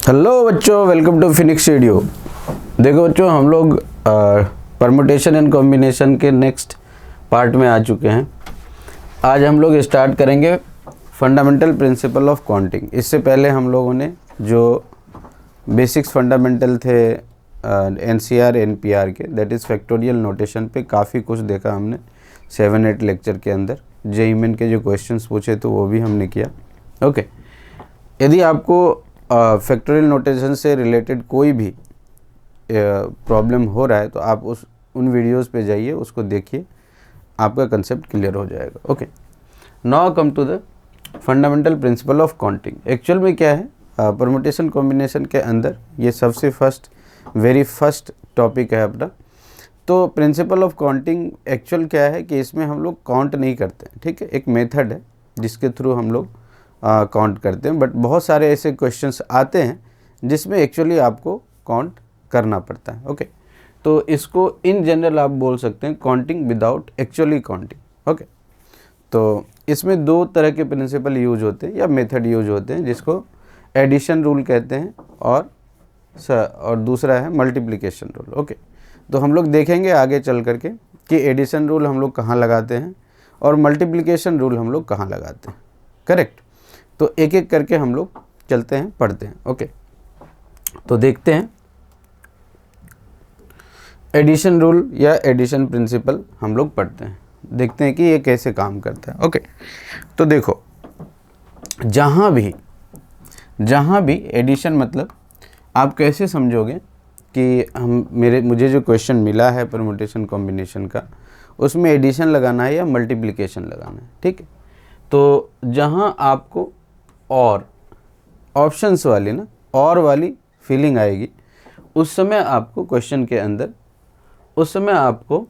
Hello बच्चों, welcome to Phoenix studio. देखो बच्चों, हम लोग परमुटेशन एंड कॉम्बिनेशन के नेक्स्ट पार्ट में आ चुके हैं। आज हम लोग स्टार्ट करेंगे फंडामेंटल प्रिंसिपल ऑफ काउंटिंग। इससे पहले हम लोगों ने जो बेसिक्स फंडामेंटल थे एनसीआर एनपीआर के, दैट इज़ फैक्टोरियल नोटेशन पे काफ़ी कुछ देखा हमने 7-8 लेक्चर के अंदर। जेईई मेन के जो क्वेश्चंस पूछे तो वो भी हमने किया। ओके, यदि आपको फैक्टोरियल नोटेशन से रिलेटेड कोई भी प्रॉब्लम हो रहा है तो आप उन वीडियोस पे जाइए, उसको देखिए, आपका कंसेप्ट क्लियर हो जाएगा। Okay, now come to the fundamental principle of counting. Actual में क्या है, परमुटेशन कॉम्बिनेशन के अंदर ये सबसे वेरी फर्स्ट टॉपिक है अपना। तो प्रिंसिपल ऑफ काउंटिंग एक्चुअल क्या है कि इसमें हम लोग काउंट नहीं करते हैं, ठीक है। एक मेथड है जिसके थ्रू हम लोग काउंट करते हैं, बट बहुत सारे ऐसे क्वेश्चंस आते हैं जिसमें एक्चुअली आपको काउंट करना पड़ता है। ओके, तो इसको इन जनरल आप बोल सकते हैं counting without actually counting. Okay, तो इसमें दो तरह के प्रिंसिपल यूज होते हैं या मेथड यूज होते हैं, जिसको एडिशन रूल कहते हैं और दूसरा है मल्टीप्लिकेशन रूल। ओके, तो हम लोग देखेंगे आगे चल करके कि एडिशन रूल हम लोग कहाँ लगाते हैं और मल्टीप्लिकेशन रूल हम लोग कहाँ लगाते हैं। करेक्ट, तो एक एक करके हम लोग चलते हैं, पढ़ते हैं। ओके, तो देखते हैं एडिशन रूल या एडिशन प्रिंसिपल हम लोग पढ़ते हैं, देखते हैं कि ये कैसे काम करता है। ओके, तो देखो, जहाँ भी एडिशन मतलब आप कैसे समझोगे कि मुझे जो क्वेश्चन मिला है परमुटेशन कॉम्बिनेशन का, उसमें एडिशन लगाना है या मल्टीप्लिकेशन लगाना है, ठीक है। तो जहाँ आपको और ऑप्शंस वाली और वाली फीलिंग आएगी, उस समय आपको क्वेश्चन के अंदर आपको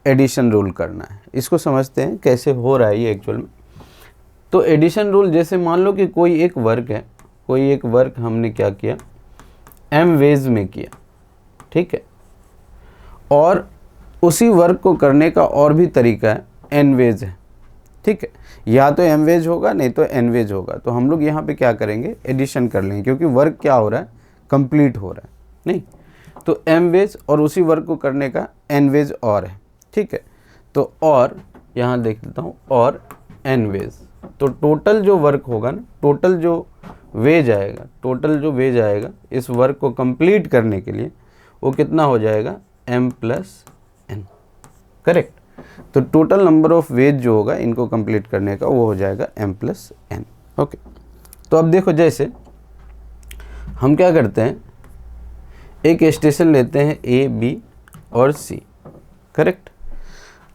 एडिशन रूल करना है। इसको समझते हैं कैसे हो रहा है ये एक्चुअल में। तो एडिशन रूल, जैसे मान लो कि कोई एक वर्क हमने क्या किया, m वेज में किया, ठीक है, और उसी वर्क को करने का और भी तरीका है, n वेज है, ठीक है। या तो m वेज होगा, नहीं तो n वेज होगा। तो हम लोग यहाँ पे क्या करेंगे, एडिशन कर लेंगे, क्योंकि वर्क क्या हो रहा है, कंप्लीट हो रहा है, नहीं। तो m वेज और उसी वर्क को करने का n वेज और है, ठीक है। तो और यहाँ देख लेता हूँ, और n वेज, तो टोटल जो वर्क होगा ना, टोटल जो वेज आएगा इस वर्क को कंप्लीट करने के लिए, वो कितना हो जाएगा, m + n। करेक्ट, तो टोटल नंबर ऑफ वेज जो होगा इनको कंप्लीट करने का, वो हो जाएगा m + n। ओके, तो अब देखो, जैसे हम क्या करते हैं, एक स्टेशन लेते हैं A, B और C। करेक्ट,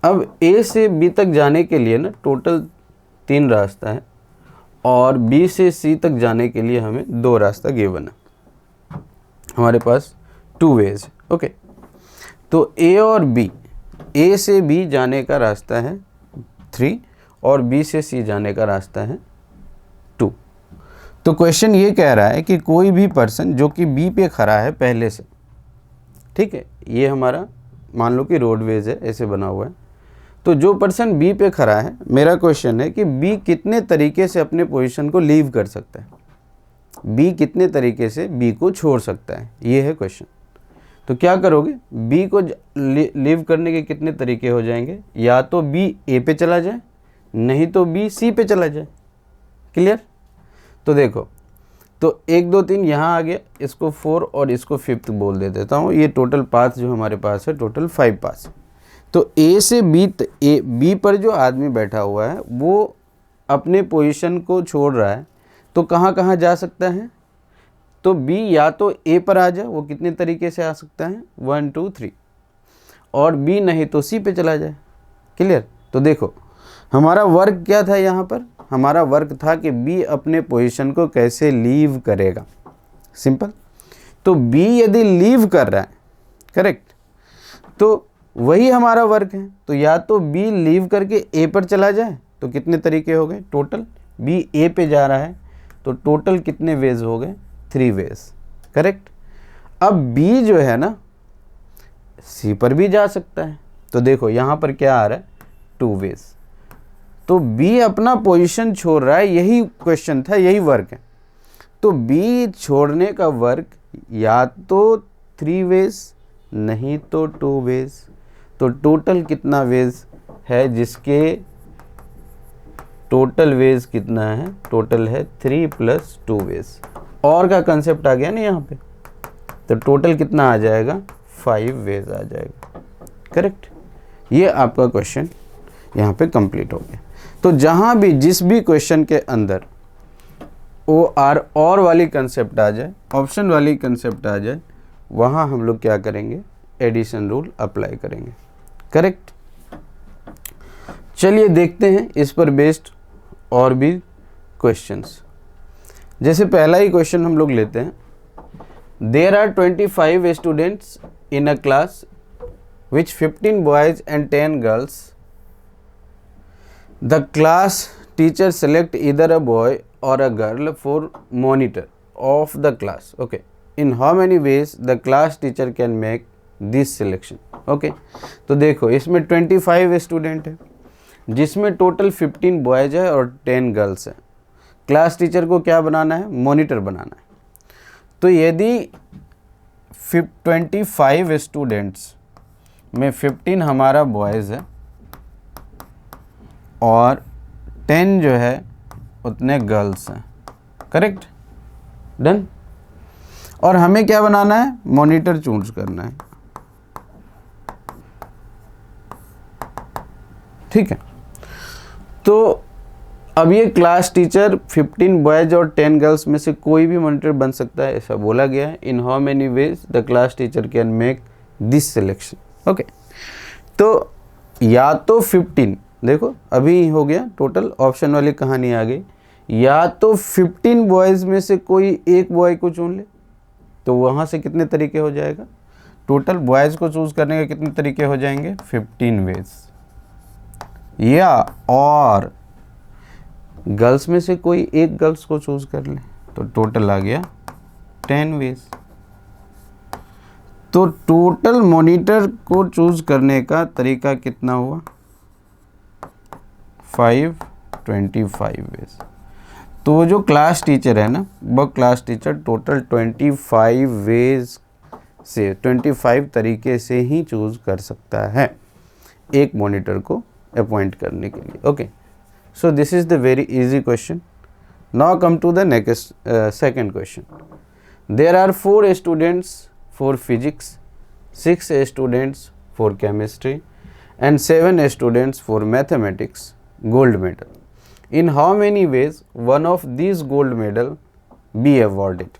अब A से B तक जाने के लिए ना टोटल 3 रास्ता है, और B से C तक जाने के लिए हमें 2 रास्ता गिवन है, हमारे पास 2 वेज। ओके, तो A और B, A से B जाने का रास्ता है 3 और B से C जाने का रास्ता है 2। तो क्वेश्चन ये कह रहा है कि कोई भी पर्सन जो कि B पे खड़ा है पहले से, ठीक है, ये हमारा मान लो कि रोडवेज है, ऐसे बना हुआ है। तो जो पर्सन B पे खड़ा है, मेरा क्वेश्चन है कि B कितने तरीके से अपने पोजीशन को लीव कर सकता है, B कितने तरीके से B को छोड़ सकता है, ये है क्वेश्चन। तो क्या करोगे, B को लीव करने के कितने तरीके हो जाएंगे, या तो B A पे चला जाए, नहीं तो B C पे चला जाए। क्लियर, तो देखो, तो 1 2 3 यहाँ आ गया, इसको 4 और इसको 5th बोल दे देता हूँ। ये टोटल पाथ जो हमारे पास है, टोटल 5 पाथ। तो A से B पर जो आदमी बैठा हुआ है वो अपने पोजीशन को छोड़ रहा है, तो कहाँ कहाँ जा सकता है, तो B या तो A पर आ जाए, वो कितने तरीके से आ सकता है, 1 2 3, और B नहीं तो C पे चला जाए। क्लियर, तो देखो हमारा वर्क क्या था, यहाँ पर हमारा वर्क था कि B अपने पोजीशन को कैसे लीव करेगा, सिंपल। तो B यदि लीव कर रहा है, करेक्ट, तो वही हमारा वर्क है। तो या तो B लीव करके A पर चला जाए, तो कितने तरीके हो गए, टोटल B A पे जा रहा है, तो टोटल कितने वेज हो गए, 3 वेज। करेक्ट, अब B जो है ना C पर भी जा सकता है। तो देखो यहाँ पर क्या आ रहा है, 2 वेज। तो B अपना पोजीशन छोड़ रहा है, यही क्वेश्चन था, यही वर्क है। तो बी छोड़ने का वर्क या तो 3 वेज नहीं तो 2 वेज। तो टोटल कितना वेज है, जिसके टोटल वेज कितना है, टोटल है 3 + 2 वेज। और का कंसेप्ट आ गया ना यहाँ पे, तो टोटल कितना आ जाएगा, 5 वेज आ जाएगा। करेक्ट। ये आपका क्वेश्चन यहाँ पे कंप्लीट हो गया। तो जहाँ भी जिस भी क्वेश्चन के अंदर और वाली कंसेप्ट आ जाए, ऑप्शन वाली कंसेप्ट आ जाए, वहाँ हम लोग क्या करेंगे, एडिशन रूल अप्लाई करेंगे। करेक्ट। चलिए देखते हैं इस पर बेस्ड और भी क्वेश्चंस। जैसे पहला ही क्वेश्चन हम लोग लेते हैं, there are 25 students in a class which 15 boys and 10 girls. The class teacher select either a boy or a girl for monitor of the class. Okay, in how many ways the class teacher can make this selection? Okay, तो देखो इसमें 25 student है, जिसमें total 15 boys है और 10 girls है। Class teacher को क्या बनाना है, मॉनिटर बनाना है। तो यदि 25 स्टूडेंट्स में 15 हमारा बॉयज़ है और 10 जो है उतने गर्ल्स हैं। Correct, done. और हमें क्या बनाना है, मॉनिटर चूज करना है। ठीक है। तो अब ये क्लास टीचर 15 बॉयज और 10 गर्ल्स में से कोई भी मॉनिटर बन सकता है, ऐसा बोला गया है। इन how many veg the class teacher can make this selection. Okay, तो या तो 15, देखो अभी हो गया टोटल, ऑप्शन वाली कहानी आ गई। या तो 15 बॉयज़ में से कोई एक बॉय को चुन ले, तो वहाँ से कितने तरीके हो जाएगा, टोटल बॉयज़ को चूज़ करने के कितने तरीके हो जाएंगे, 15 वेज। या और गर्ल्स में से कोई एक गर्ल्स को चूज़ कर ले, तो टोटल आ गया 10 वेज। तो टोटल मॉनिटर को चूज़ करने का तरीका कितना हुआ, 25 वेज। तो वो जो क्लास टीचर है ना, वो क्लास टीचर टोटल 25 वेज से 25 तरीके से ही चूज़ कर सकता है एक मॉनिटर को अपॉइंट करने के लिए। Okay, so this is the very easy question. Now come to the next second question. There are 4 students for physics, 6 students for chemistry and 7 students for mathematics gold medal. In how many ways one of these gold medal be awarded?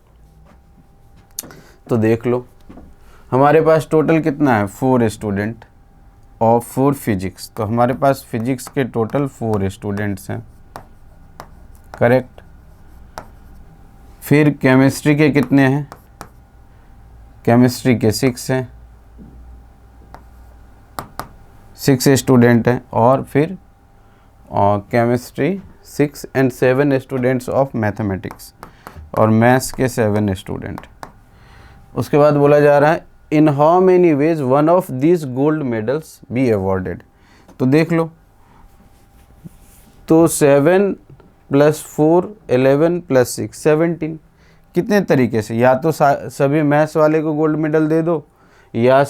तो देख लो, हमारे पास total कितना है, 4 student और 4 physics. तो हमारे पास physics के total 4 students हैं। करेक्ट। फिर केमिस्ट्री के कितने हैं, केमिस्ट्री के 6 हैं, 6 स्टूडेंट हैं। और फिर chemistry 6 and 7 students of mathematics, और मैथ्स के 7 स्टूडेंट। उसके बाद बोला जा रहा है इन how many veg one of this gold medals be awarded. तो देख लो, तो 7 + 4 11 + 6 17। कितने तरीके से, या तो सभी मैथ्स वाले को गोल्ड मेडल दे दो, या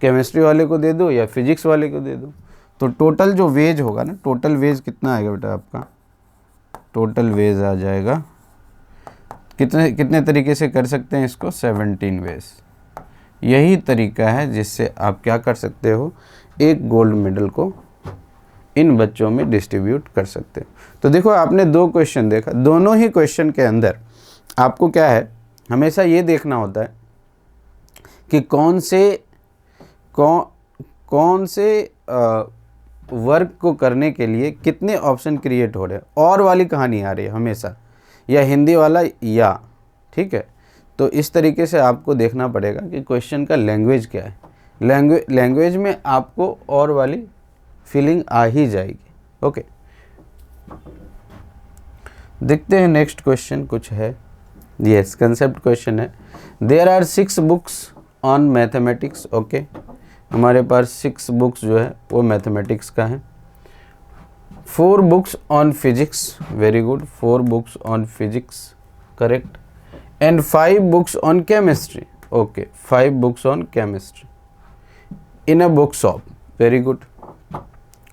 केमिस्ट्री वाले को दे दो, या फिजिक्स वाले को दे दो। तो टोटल जो वेज होगा ना, टोटल वेज कितना आएगा बेटा आपका, टोटल वेज आ जाएगा कितने तरीके से कर सकते हैं इसको, 17 वेज। यही तरीका है जिससे आप क्या कर सकते हो, एक गोल्ड मेडल को इन बच्चों में डिस्ट्रीब्यूट कर सकते हो। तो देखो आपने 2 क्वेश्चन देखा, दोनों ही क्वेश्चन के अंदर आपको क्या है, हमेशा ये देखना होता है कि कौन से वर्क को करने के लिए कितने ऑप्शन क्रिएट हो रहे हैं। और वाली कहानी आ रही है हमेशा, या हिंदी वाला या, ठीक है। तो इस तरीके से आपको देखना पड़ेगा कि क्वेश्चन का लैंग्वेज क्या है। लैंग्वेज में आपको और वाली फीलिंग आ ही जाएगी। ओके, देखते हैं नेक्स्ट क्वेश्चन कुछ है। यस, कंसेप्ट क्वेश्चन है। There are 6 books on mathematics. Okay, हमारे पास 6 बुक्स जो है वो मैथमेटिक्स का है। 4 books on physics, very good, 4 books on physics, correct. And 5 books on chemistry. Okay, 5 books on chemistry in a book shop. Very good,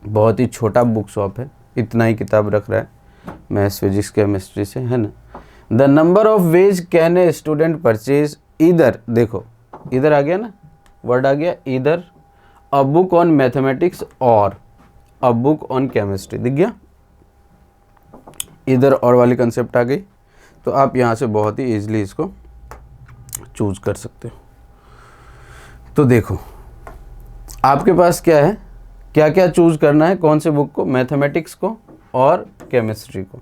बहुत ही छोटा book shop है, इतना ही किताब रख रहा है मैथ्स फिजिक्स केमिस्ट्री से, है ना। The number of veg can a student purchase either, देखो इधर आ गया ना, वर्ड आ गया either, a book on mathematics और अ बुक ऑन केमिस्ट्री, दिख गया, इधर और वाली कंसेप्ट आ गई। तो आप यहाँ से बहुत ही इजीली इसको चूज कर सकते हो। तो देखो आपके पास क्या है, क्या क्या चूज करना है, कौन से बुक को, मैथमेटिक्स को और केमिस्ट्री को।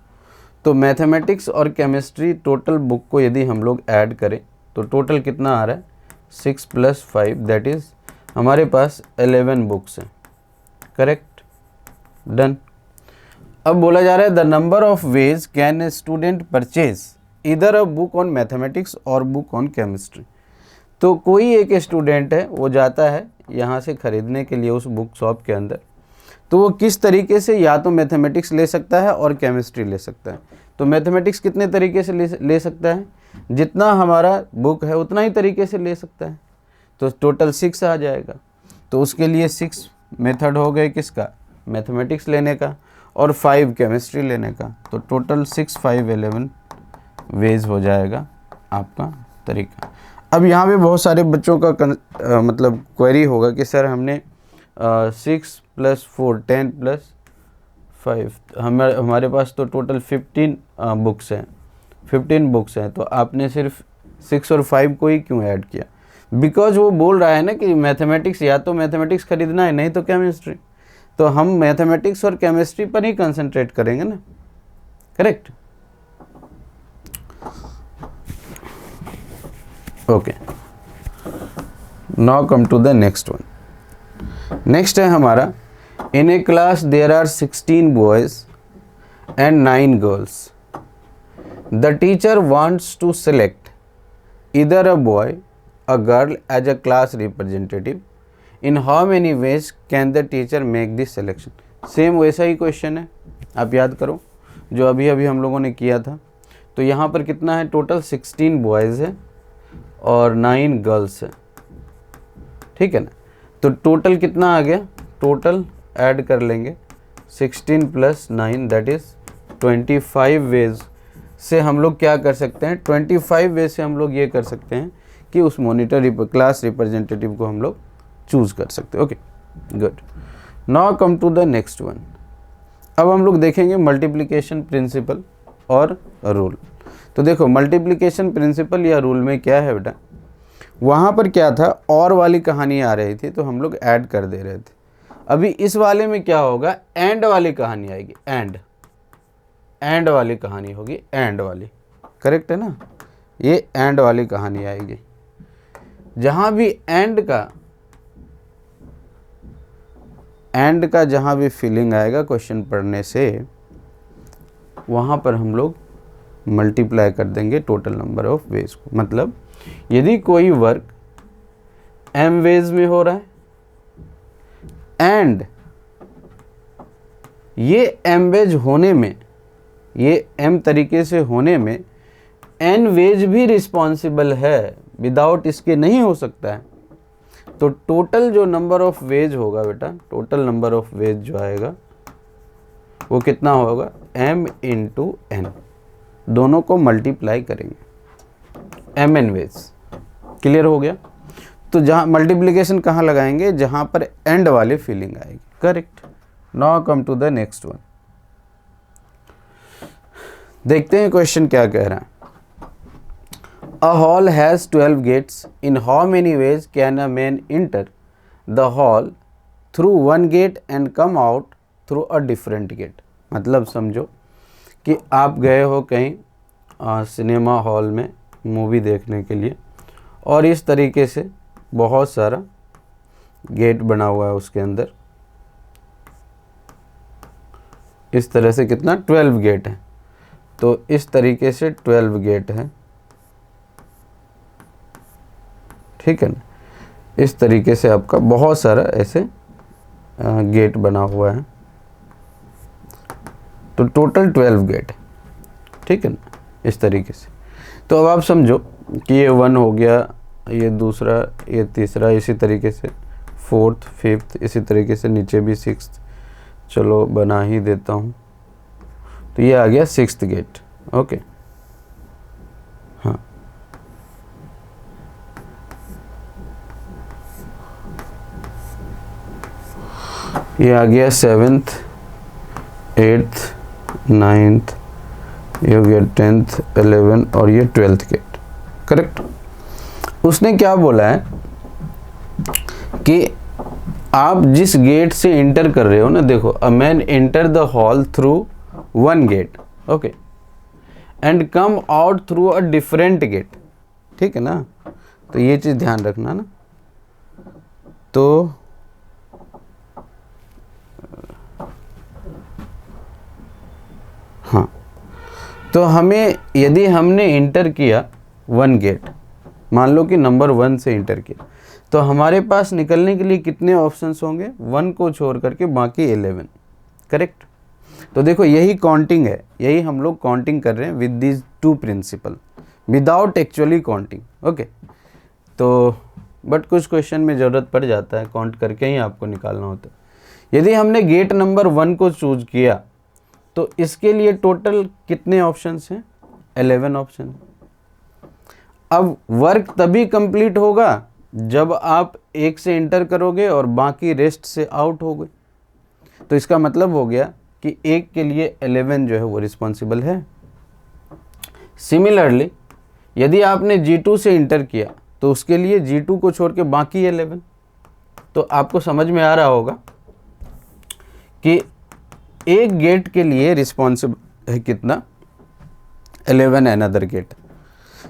तो मैथमेटिक्स और केमिस्ट्री टोटल बुक को यदि हम लोग ऐड करें तो टोटल कितना आ रहा है, 6 + 5 दैट इज़ हमारे पास 11 बुक्स हैं। Correct, done. अब बोला जा रहा है the number of veg can a student purchase इधर अ बुक ऑन मैथमेटिक्स और बुक ऑन केमिस्ट्री। तो कोई एक स्टूडेंट है, वो जाता है यहाँ से ख़रीदने के लिए उस बुक शॉप के अंदर, तो वो किस तरीके से या तो मैथमेटिक्स ले सकता है और केमिस्ट्री ले सकता है। तो मैथमेटिक्स कितने तरीके से ले सकता है, जितना हमारा बुक है उतना ही तरीके से ले सकता है, तो टोटल 6 आ जाएगा। तो उसके लिए 6 मेथड हो गए किसका, मैथमेटिक्स लेने का, और 5 केमिस्ट्री लेने का। तो टोटल 6, 5, 11 वेज हो जाएगा आपका तरीका। अब यहाँ पे बहुत सारे बच्चों का मतलब क्वेरी होगा कि सर हमने 6 + 4 10 + 5 हमारे पास तो टोटल 15 बुक्स हैं, 15 बुक्स हैं, तो आपने सिर्फ 6 और 5 को ही क्यों ऐड किया। बिकॉज वो बोल रहा है ना कि मैथमेटिक्स, या तो मैथमेटिक्स खरीदना है नहीं तो केमिस्ट्री, तो हम मैथमेटिक्स और केमिस्ट्री पर ही कंसंट्रेट करेंगे ना। Correct, okay. Now come to the next one. Next है हमारा, in a class there are 16 boys and 9 girls. The teacher wants to select either a boy a girl as a class representative. In how many ways can the teacher make this selection. Same वैसा ही question है, आप याद करो जो अभी अभी हम लोगों ने किया था। तो यहाँ पर कितना है, टोटल 16 बॉयज़ है और 9 गर्ल्स है, ठीक है ना। तो टोटल कितना आ गया, टोटल ऐड कर लेंगे 16 + 9 दैट इज़ 25 वेज से हम लोग क्या कर सकते हैं, 25 वेज से हम लोग ये कर सकते हैं कि उस मॉनिटर क्लास रिप्रेजेंटेटिव को हम लोग चूज़ कर सकते हैं। Okay, good. Now come to the next one. अब हम लोग देखेंगे मल्टीप्लिकेशन प्रिंसिपल और रूल। तो देखो मल्टीप्लिकेशन प्रिंसिपल या रूल में क्या है बेटा, वहाँ पर क्या था, और वाली कहानी आ रही थी तो हम लोग ऐड कर दे रहे थे। अभी इस वाले में क्या होगा, एंड वाली कहानी आएगी, एंड वाली कहानी होगी, एंड वाली। करेक्ट है ना, ये एंड वाली कहानी आएगी। जहाँ भी एंड का जहाँ भी फीलिंग आएगा क्वेश्चन पढ़ने से, वहाँ पर हम लोग मल्टीप्लाई कर देंगे टोटल नंबर ऑफ वेज को। मतलब यदि कोई वर्क m वेज में हो रहा है एंड ये m वेज होने में, ये m तरीके से होने में n वेज भी रिस्पॉन्सिबल है, विदाउट इसके नहीं हो सकता है, तो टोटल जो नंबर ऑफ वेज होगा बेटा, टोटल नंबर ऑफ वेज जो आएगा वो कितना होगा, m × n, दोनों को मल्टीप्लाई करेंगे, mn वेज। क्लियर हो गया। तो जहाँ मल्टीप्लिकेशन कहाँ लगाएंगे, जहाँ पर एंड वाली फीलिंग आएगी। Correct. Now come to the next one. देखते हैं क्वेश्चन क्या कह रहा है। A hall has 12 gates, in how many ways can a man enter the hall through one gate and come out through a different gate. मतलब समझो कि आप गए हो कहीं सिनेमा हॉल में मूवी देखने के लिए, और इस तरीके से बहुत सारा गेट बना हुआ है उसके अंदर, इस तरह से कितना 12 गेट है। तो इस तरीके से 12 गेट है, ठीक है ना। इस तरीके से आपका बहुत सारा ऐसे गेट बना हुआ है, तो टोटल 12 गेट है, ठीक है ना, इस तरीके से। तो अब आप समझो कि ये 1 हो गया, ये दूसरा, ये तीसरा, इसी तरीके से 4th 5th, इसी तरीके से नीचे भी 6th, चलो बना ही देता हूँ। तो ये आ गया 6th गेट। ओके, हाँ, ये आ गया 7th 8th 9th, ये हो गया 10th 11 और ये 12th गेट। करेक्ट। उसने क्या बोला है कि आप जिस गेट से एंटर कर रहे हो ना, देखो, a man enter the hall through 1 gate, okay, and come out through a different gate. ठीक है ना, तो ये चीज़ ध्यान रखना ना। तो हाँ, तो हमें, यदि हमने इंटर किया 1 गेट, मान लो कि नंबर 1 से इंटर किया, तो हमारे पास निकलने के लिए कितने ऑप्शंस होंगे? 1 को छोड़ करके बाकी 11। करेक्ट। तो देखो, यही काउंटिंग है, यही हम लोग काउंटिंग कर रहे हैं with these 2 principle, without actually counting. Okay, तो बट कुछ क्वेश्चन में ज़रूरत पड़ जाता है, काउंट करके ही आपको निकालना होता है। यदि हमने गेट नंबर 1 को चूज किया तो इसके लिए टोटल कितने ऑप्शंस हैं? 11 ऑप्शन। अब वर्क तभी कंप्लीट होगा जब आप 1 से एंटर करोगे और बाकी रेस्ट से आउट हो गए। तो इसका मतलब हो गया कि 1 के लिए 11 जो है वो रिस्पॉन्सिबल है। सिमिलरली, यदि आपने G2 से इंटर किया तो उसके लिए G2 को छोड़ के बाकी 11। तो आपको समझ में आ रहा होगा कि एक गेट के लिए रिस्पॉन्सिबल है कितना? 11 अनदर गेट।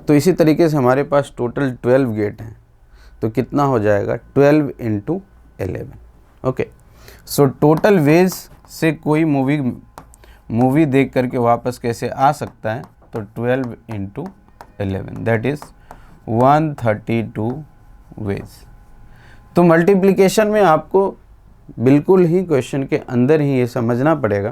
तो इसी तरीके से हमारे पास टोटल 12 गेट हैं, तो कितना हो जाएगा? 12 × 11। ओके, सो टोटल वेज से कोई मूवी देख करके वापस कैसे आ सकता है? तो 12 × 11 दैट इज़ 132 वेज। तो मल्टीप्लिकेशन में आपको बिल्कुल ही क्वेश्चन के अंदर ही ये समझना पड़ेगा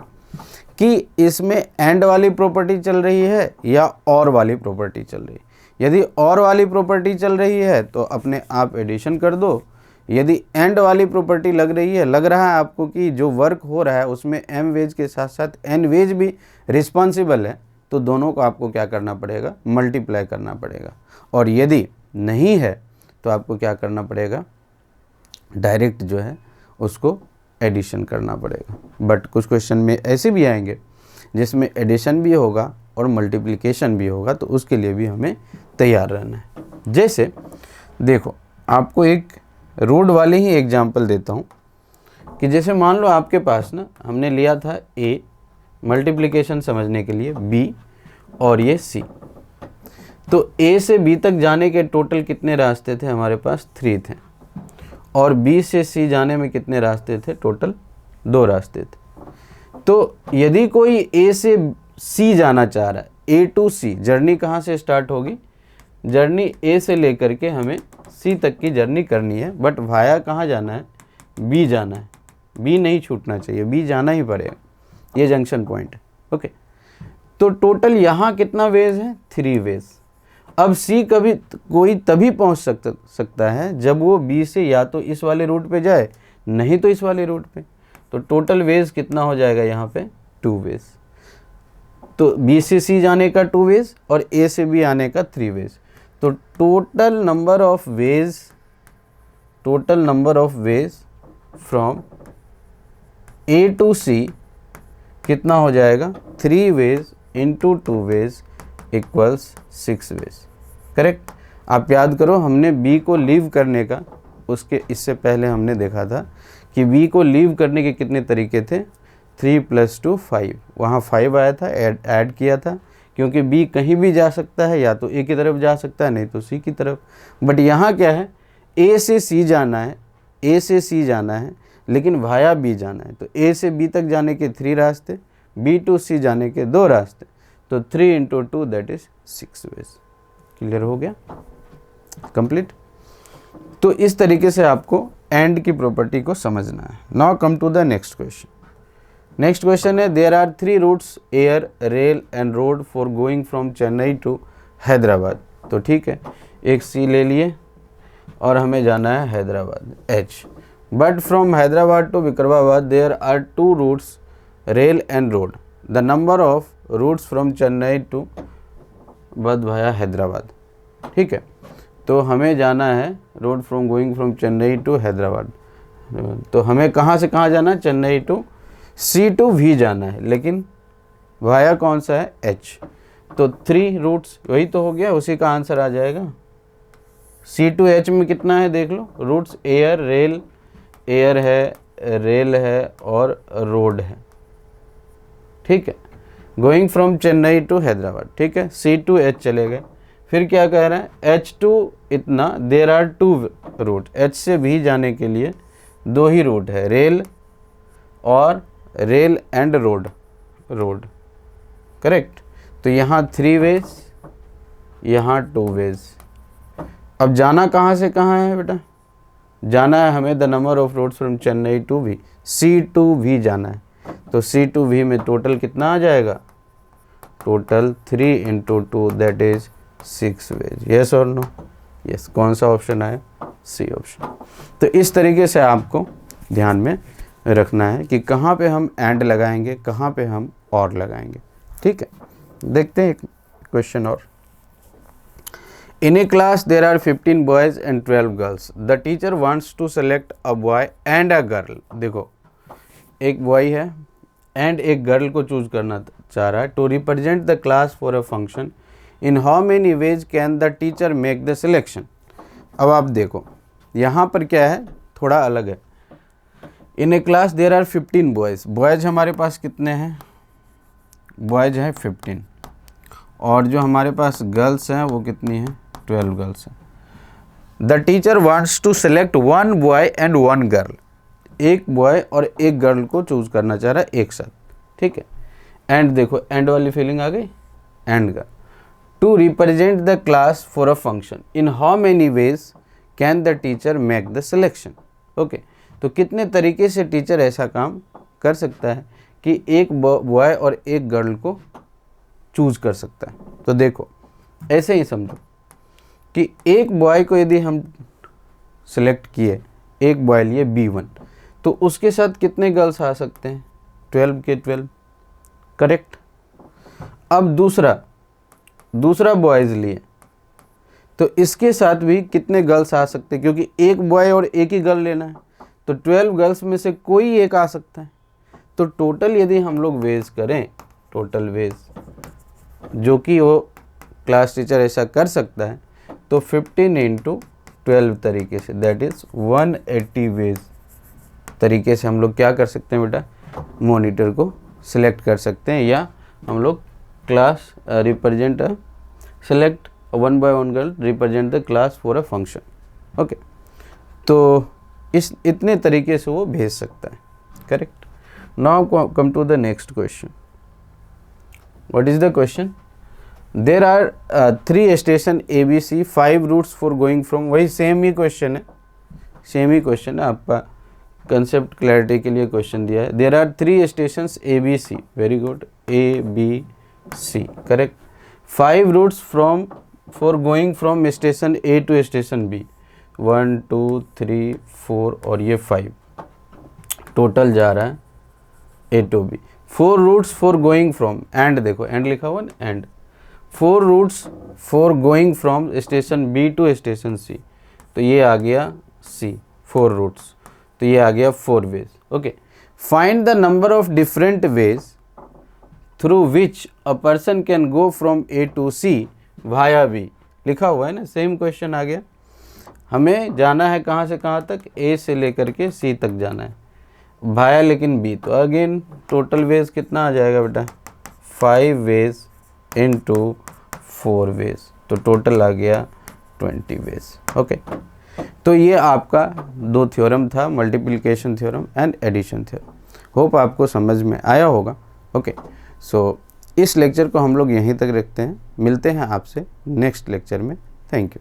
कि इसमें एंड वाली प्रॉपर्टी चल रही है या और वाली प्रॉपर्टी चल रही है। यदि और वाली प्रॉपर्टी चल रही है तो अपने आप एडिशन कर दो। यदि एंड वाली प्रॉपर्टी लग रहा है आपको कि जो वर्क हो रहा है उसमें एम वेज के साथ साथ एन वेज भी रिस्पॉन्सिबल है, तो दोनों को आपको क्या करना पड़ेगा? मल्टीप्लाई करना पड़ेगा। और यदि नहीं है तो आपको क्या करना पड़ेगा? डायरेक्ट जो है उसको एडिशन करना पड़ेगा। बट कुछ क्वेश्चन में ऐसे भी आएंगे जिसमें एडिशन भी होगा और मल्टीप्लिकेशन भी होगा, तो उसके लिए भी हमें तैयार रहना है। जैसे देखो, आपको एक रोड वाले ही एग्जांपल देता हूँ कि जैसे मान लो आपके पास ना, हमने लिया था A मल्टीप्लिकेशन समझने के लिए, B और ये C। तो A से B तक जाने के टोटल कितने रास्ते थे? हमारे पास 3 थे। और B से C जाने में कितने रास्ते थे? टोटल 2 रास्ते थे। तो यदि कोई A से C जाना चाह रहा है, A to C, जर्नी कहाँ से स्टार्ट होगी? जर्नी A से लेकर के हमें C तक की जर्नी करनी है, बट वाया कहाँ जाना है? B जाना है। B नहीं छूटना चाहिए, B जाना ही पड़ेगा। ये जंक्शन पॉइंट है। ओके, तो टोटल यहाँ कितना वेज है? 3 वेज। अब C कोई तभी पहुंच सकता है जब वो B से या तो इस वाले रूट पे जाए, नहीं तो इस वाले रूट पे। तो टोटल वेज कितना हो जाएगा यहाँ पे? 2 वेज। तो B से C जाने का 2 वेज और A से B आने का 3 वेज। तो total number of ways from A to C कितना हो जाएगा? 3 ways into 2 ways equals 6 ways. Correct. आप याद करो, हमने B को लीव करने का, उसके इससे पहले हमने देखा था कि B को लीव करने के कितने तरीके थे? 3 + 2 5। वहाँ 5 आया था, ऐड किया था, क्योंकि B कहीं भी जा सकता है, या तो A की तरफ जा सकता है, नहीं तो C की तरफ। बट यहाँ क्या है? A से C जाना है, A से C जाना है, लेकिन वाया B जाना है। तो A से B तक जाने के 3 रास्ते, B to C जाने के 2 रास्ते। तो 3 × 2 दैट इज 6 वेज। क्लियर हो गया? कंप्लीट। तो इस तरीके से आपको एंड की प्रॉपर्टी को समझना है। Now come to the next question. Next question है, there are 3 routes air, rail and road for going from Chennai to Hyderabad, तो ठीक है, एक सी ले लिए और हमें जाना है Hyderabad, H. But from Hyderabad to Vikarabad there are 2 routes, rail and road. The number of routes from Chennai to बद भाया हैदराबाद, ठीक है। तो हमें जाना है road from going from Chennai to Hyderabad, तो हमें कहाँ से कहाँ जाना है, Chennai to C to V जाना है, लेकिन वाया कौन सा है, एच। तो 3 रूट्स वही तो हो गया, उसी का आंसर आ जाएगा। सी टू एच में कितना है देख लो, रूट्स एयर, रेल, एयर है, रेल है और रोड है, ठीक है। Going from Chennai to Hyderabad, ठीक है, सी टू एच चले गए। फिर क्या कह रहे हैं, एच टू इतना, देर आर 2 रूट, एच से भी जाने के लिए 2 ही रूट है, रेल और rail and road, road, correct. तो यहाँ 3 वेज, यहाँ 2 वेज। अब जाना कहाँ से कहाँ है बेटा, जाना है हमें the number of roads from Chennai to V, C to V जाना है। तो सी टू वी में टोटल कितना आ जाएगा, total 3 × 2 that is 6 ways, yes और नो, यस। कौन सा ऑप्शन आया, सी ऑप्शन। तो इस तरीके से आपको ध्यान में रखना है कि कहाँ पे हम एंड लगाएंगे, कहाँ पे हम और लगाएंगे, ठीक है। देखते हैं एक क्वेश्चन और। In a class there are 15 boys and 12 girls, the teacher wants to select a boy and a girl. देखो एक बॉय है एंड एक गर्ल को चूज करना चाह रहा है, to represent the class for a function, in how many ways can the teacher make the selection. अब आप देखो यहाँ पर क्या है, थोड़ा अलग है। In a class there are 15 boys, boys हमारे पास कितने हैं, बॉयज़ हैं 15, और जो हमारे पास गर्ल्स हैं वो कितनी हैं, 12 गर्ल्स हैं। The teacher wants to select 1 boy and 1 girl, एक बॉय और एक गर्ल को चूज करना चाह रहा है एक साथ, ठीक है। एंड देखो एंड वाली फीलिंग आ गई, एंड का। To represent the class for a function, in how many ways can the teacher make the selection. Okay, तो कितने तरीके से टीचर ऐसा काम कर सकता है कि एक बॉय और एक गर्ल को चूज कर सकता है। तो देखो ऐसे ही समझो कि एक बॉय को यदि हम सिलेक्ट किए, एक बॉय लिए B1, तो उसके साथ कितने गर्ल्स आ सकते हैं, 12 के 12, करेक्ट। अब दूसरा बॉयज़ लिए, तो इसके साथ भी कितने गर्ल्स आ सकते हैं, क्योंकि एक बॉय और एक ही गर्ल लेना है, तो 12 गर्ल्स में से कोई एक आ सकता है। तो टोटल यदि हम लोग वेज करें, टोटल वेज जो कि वो क्लास टीचर ऐसा कर सकता है, तो 15 × 12 तरीके से, दैट इज़ 180 वेज तरीके से हम लोग क्या कर सकते हैं बेटा, मॉनिटर को सिलेक्ट कर सकते हैं, या हम लोग class represent select 1 by 1 girl represent the class for a function. Okay, तो इतने तरीके से वो भेज सकता है, correct. Now come to the next question. What is the question? There are 3 station ABC, 5 routes for going from, वही same ही क्वेश्चन है, आपका कंसेप्ट क्लैरिटी के लिए क्वेश्चन दिया है। There are 3 station ABC, very good, ABC, correct. 5 routes for going from station A to station B, 1 2 3 4 और ये 5 टोटल जा रहा है A to B। 4 routes for going from, and देखो एंड लिखा हुआ ना, and 4 routes for going from station B to station C, तो ये आ गया C, 4 रूट्स, तो ये आ गया 4 ways. Okay, find the number of different ways through which a person can go from A to C via B, लिखा हुआ है ना, सेम क्वेश्चन आ गया। हमें जाना है कहाँ से कहाँ तक, A से लेकर के C तक जाना है, भाया लेकिन B, तो अगेन टोटल वेज कितना आ जाएगा बेटा, 5 वेज इंटू 4 वेज, तो टोटल आ गया 20 वेज। ओके, तो ये आपका 2 थ्योरम था, multiplication theorem and addition theorem. Hope आपको समझ में आया होगा। ओके, सो इस लेक्चर को हम लोग यहीं तक रखते हैं, मिलते हैं आपसे नेक्स्ट लेक्चर में। Thank you.